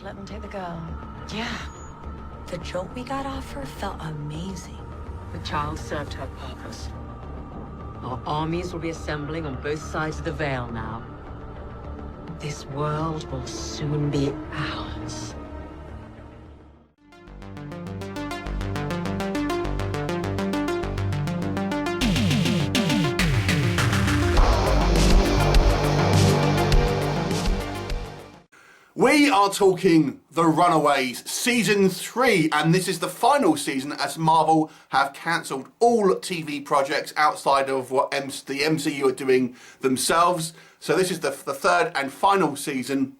let them take the girl. Yeah. The jolt we got off her felt amazing. The child served her purpose. Our armies will be assembling on both sides of the Veil now. This world will soon be ours. We are talking The Runaways Season 3, and this is the final season as Marvel have cancelled all TV projects outside of what the MCU are doing themselves. So this is the third and final season,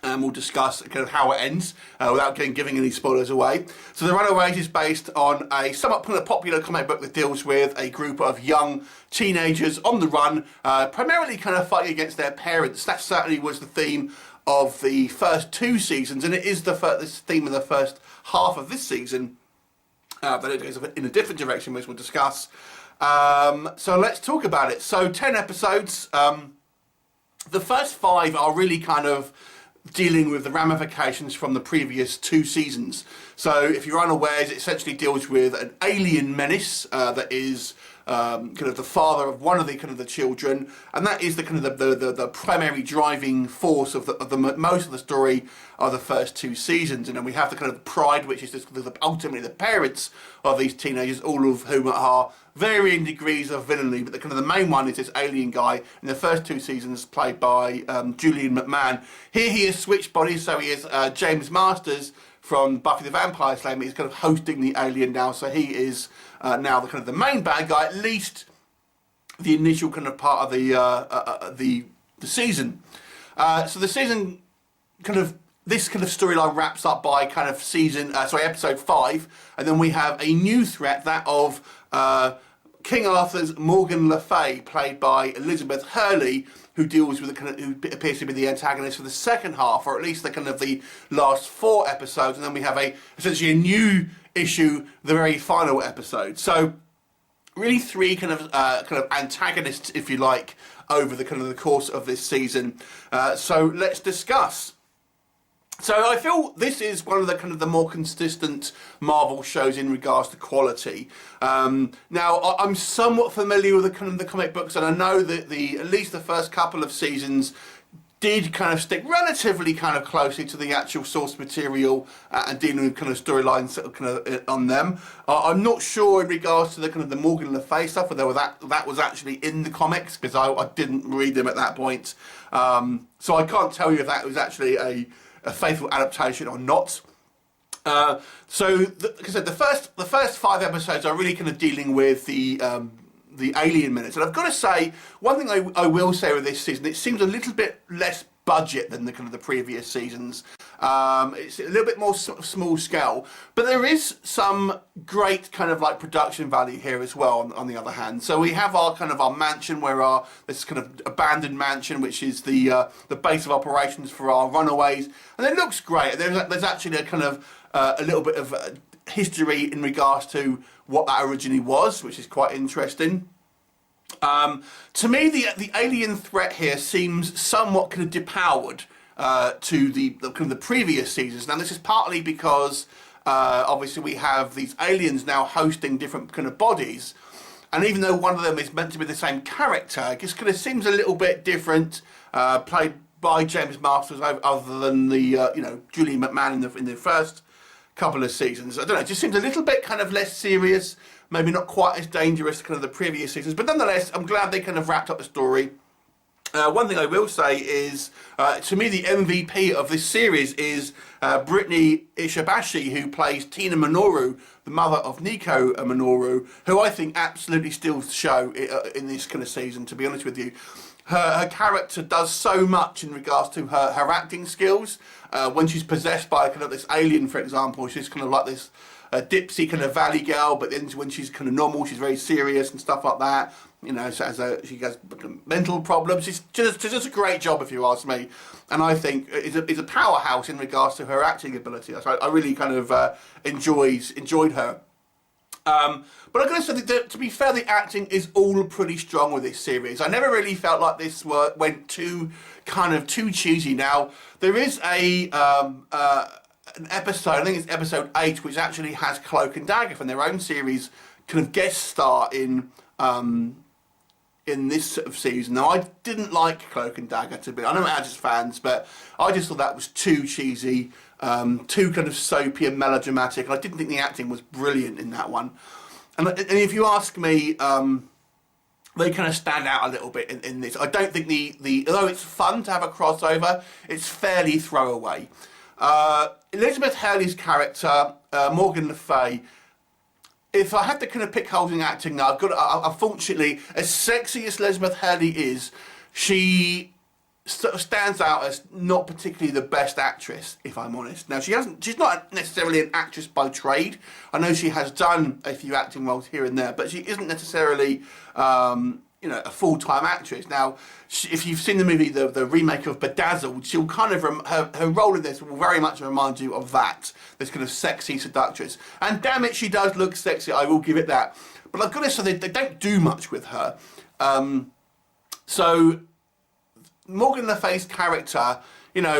and we'll discuss kind of how it ends without giving any spoilers away. So The Runaways is based on a somewhat kind of popular comic book that deals with a group of young teenagers on the run, primarily kind of fighting against their parents. That certainly was the theme of the first two seasons, and it is the theme of the first half of this season, but it goes in a different direction, which we'll discuss. So let's talk about it. So 10 episodes. The first 5 are really kind of dealing with the ramifications from the previous 2 seasons. So if you're unawares, it essentially deals with an alien menace that is kind of the father of one of the children, and that is the kind of the primary driving force of the most of the story of the first 2 seasons. And then we have the kind of pride, which is ultimately the parents of these teenagers, all of whom are varying degrees of villainy. But the main one is this alien guy in the first 2 seasons, played by Julian McMahon. Here he is switched bodies, so he is James Masters from Buffy the Vampire Slayer. He's kind of hosting the alien now, so he is now the main bad guy, at least the initial kind of part of the season. So the season this storyline wraps up by episode 5, and then we have a new threat, that of King Arthur's Morgan Le Fay, played by Elizabeth Hurley, who deals with who appears to be the antagonist for the second half, or at least the last 4 episodes, and then we have essentially a new issue, the very final episode. So really 3 kind of antagonists, if you like, over the course of this season. So let's discuss. So I feel this is one of the more consistent Marvel shows in regards to quality. Now I'm somewhat familiar with the comic books, and I know that at least the first couple of seasons did kind of stick relatively closely to the actual source material and dealing with storylines on them. I'm not sure in regards to the Morgan Le Fay stuff, whether that was actually in the comics, because I didn't read them at that point. So I can't tell you if that was actually a faithful adaptation or not. So, like I said, the first 5 episodes are really dealing with the alien menace. And I've got to say, one thing I will say with this season, it seems a little bit less budget than the previous seasons. It's a little bit more small scale, but there is some great production value here as well, on the other hand. So we have our mansion, where this abandoned mansion, which is the base of operations for our runaways, and it looks great. There's actually a little bit of history in regards to what that originally was, which is quite interesting. To me, the alien threat here seems somewhat depowered to the previous seasons. Now, this is partly because obviously we have these aliens now hosting different bodies, and even though one of them is meant to be the same character, it just seems a little bit different, played by James Masters, other than the Julian McMahon in the first couple of seasons. I don't know, it just seems a little bit less serious, maybe not quite as dangerous as the previous seasons, but nonetheless, I'm glad they wrapped up the story. One thing I will say is, to me, the MVP of this series is Brittany Ishibashi, who plays Tina Minoru, the mother of Nico Minoru, who I think absolutely steals the show in this season, to be honest with you. Her character does so much in regards to her acting skills. When she's possessed by this alien, for example, she's like this dipsy valley girl, but then when she's normal, she's very serious and stuff like that. She has mental problems. She does a great job, if you ask me, and I think is a powerhouse in regards to her acting ability. So I really enjoyed her. But I'm going to say that, to be fair, the acting is all pretty strong with this series. I never really felt like this went too kind of too cheesy. Now, there is an episode, I think it's episode 8, which actually has Cloak and Dagger from their own series kind of guest star in this sort of season. Now, I didn't like Cloak and Dagger, I know we're just fans, but I just thought that was too cheesy, too kind of soapy and melodramatic, and I didn't think the acting was brilliant in that one. And if you ask me, they kind of stand out a little bit in this. I don't think although it's fun to have a crossover, it's fairly throwaway. Elizabeth Hurley's character, Morgan Le Fay, if I had to kind of pick holes in acting now, unfortunately, as sexy as Elizabeth Hurley is, she sort of stands out as not particularly the best actress, if I'm honest. Now, she's not necessarily an actress by trade. I know she has done a few acting roles here and there, but she isn't necessarily, a full-time actress. Now, if you've seen the movie, the remake of Bedazzled, she'll kind of, her role in this will very much remind you of that, this kind of sexy seductress. And damn it, she does look sexy, I will give it that. But I've got to say, they don't do much with her. So, Morgan Le Fay's character,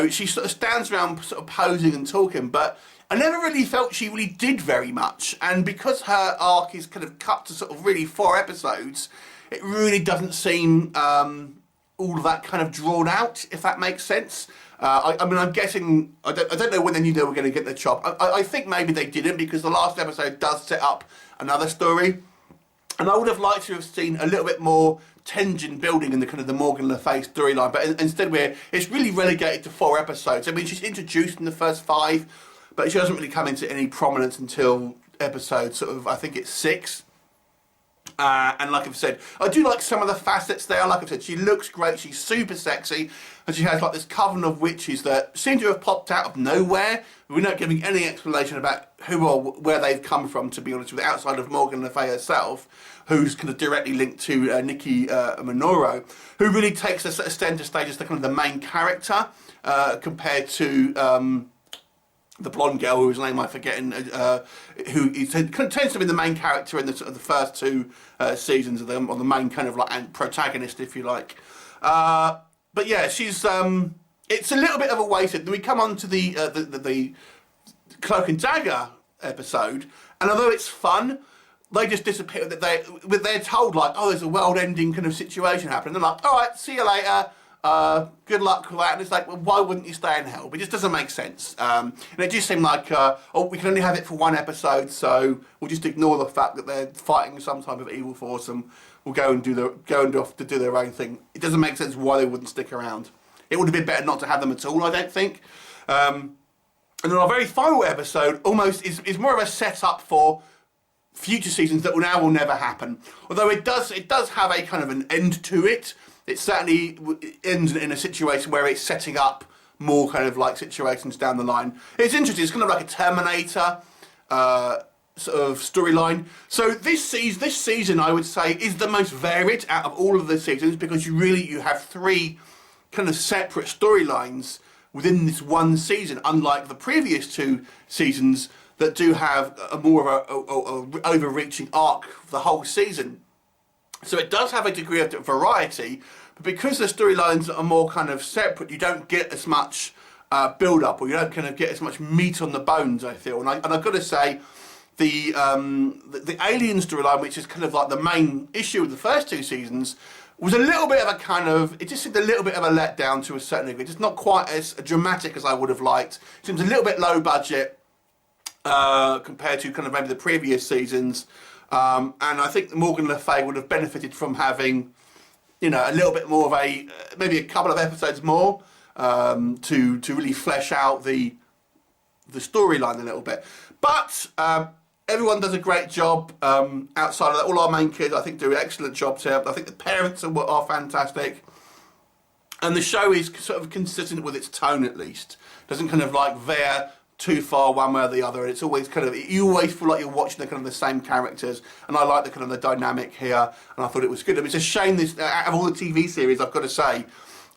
she sort of stands around sort of posing and talking, but I never really felt she really did very much. And because her arc is kind of cut to sort of really 4 episodes, it really doesn't seem all of that kind of drawn out, if that makes sense. I mean, I'm guessing, I don't know when they knew they were going to get the chop. I think maybe they didn't, because the last episode does set up another story. And I would have liked to have seen a little bit more tension building in the kind of the Morgan Le Fay storyline, but instead it's really relegated to 4 episodes. I mean, she's introduced in the first 5, but she doesn't really come into any prominence until episode sort of, I think it's 6. And like I've said, I do like some of the facets there. Like I've said, she looks great, she's super sexy, and she has like this coven of witches that seem to have popped out of nowhere. We're not giving any explanation about who or where they've come from, to be honest with you, outside of Morgan Le Fay herself, who's kind of directly linked to Nico Minoru, who really takes a centre stage as the kind of the main character, compared to the blonde girl whose name I'm forgetting, who kind of tends to be the main character in the first 2 seasons of them, or the main kind of like protagonist, if you like. But yeah, she's it's a little bit of a wasted. Then we come on to the Cloak and Dagger episode, and although it's fun, they just disappear. They're told like, oh, there's a world-ending kind of situation happening. They're like, all right, see you later. Good luck with that. And it's like, well, why wouldn't you stay in hell? But it just doesn't make sense. And it just seemed like, we can only have it for 1 episode, so we'll just ignore the fact that they're fighting some type of evil force, and we'll go off to do their own thing. It doesn't make sense why they wouldn't stick around. It would have been better not to have them at all, I don't think. And then our very final episode almost is more of a setup for future seasons that will never happen. Although it does have a kind of an end to it. It certainly ends in a situation where it's setting up more kind of like situations down the line. It's interesting. It's kind of like a Terminator sort of storyline. So this season, I would say, is the most varied out of all of the seasons, because you have 3 kind of separate storylines within this one season, unlike the previous 2 seasons that do have a more of a overreaching arc for the whole season. So it does have a degree of variety, but because the storylines are more kind of separate, you don't get as much build-up, or you don't kind of get as much meat on the bones, I feel. And I've got to say, the Alien storyline, which is kind of like the main issue of the first 2 seasons, was a little bit of a kind of, it just seemed a little bit of a letdown to a certain degree. It's not quite as dramatic as I would have liked. It seems a little bit low budget compared to kind of maybe the previous seasons. And I think Morgan Le Fay would have benefited from having, a little bit more of maybe a couple of episodes more to really flesh out the storyline a little bit. But everyone does a great job outside of that. All our main kids, I think, do excellent jobs here. I think the parents are fantastic. And the show is sort of consistent with its tone, at least. Doesn't kind of like veer too far one way or the other. It's always kind of, you always feel like you're watching the kind of the same characters, and I like the kind of the dynamic here, and I thought it was good. I mean, it's a shame this, out of all the TV series, I've got to say,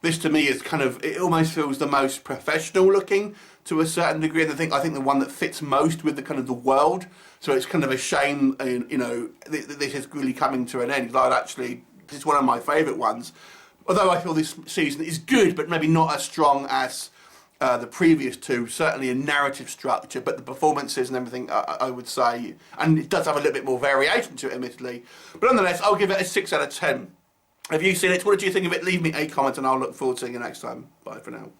this to me is kind of, it almost feels the most professional looking to a certain degree, and I think the one that fits most with the kind of the world. So it's kind of a shame, this is really coming to an end. Like, actually, this is one of my favourite ones. although I feel this season is good, but maybe not as strong as the previous two, certainly in narrative structure, but the performances and everything, I would say, and it does have a little bit more variation to it, admittedly. But nonetheless, I'll give it a 6 out of 10. Have you seen it? What did you think of it? Leave me a comment and I'll look forward to seeing you next time. Bye for now.